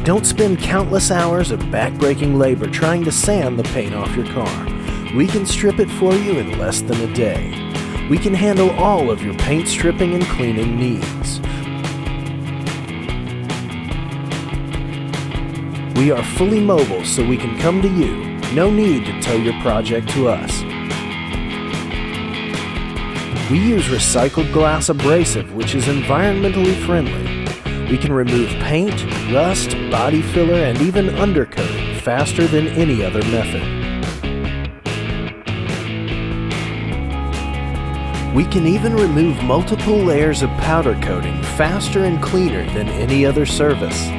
Don't spend countless hours of backbreaking labor trying to sand the paint off your car. We can strip it for you in less than a day. We can handle all of your paint stripping and cleaning needs. We are fully mobile, so we can come to you. No need to tow your project to us. We use recycled glass abrasive, which is environmentally friendly. We can remove paint, rust, body filler, and even undercoating faster than any other method. We can even remove multiple layers of powder coating faster and cleaner than any other service.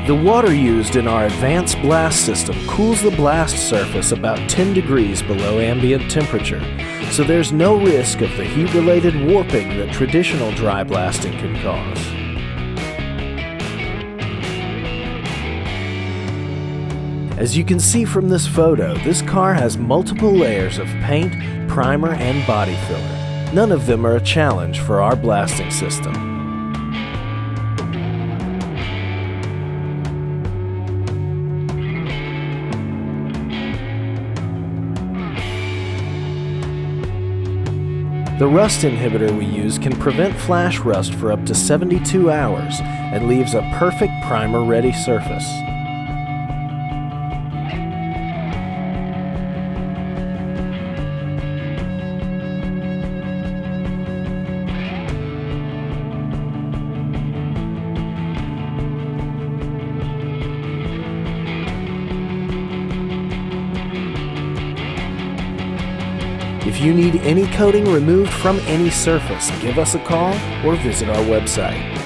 The water used in our advanced blast system cools the blast surface about 10 degrees below ambient temperature, so there's no risk of the heat-related warping that traditional dry blasting can cause. As you can see from this photo, this car has multiple layers of paint, primer, and body filler. None of them are a challenge for our blasting system. The rust inhibitor we use can prevent flash rust for up to 72 hours and leaves a perfect primer-ready surface. If you need any coating removed from any surface, give us a call or visit our website.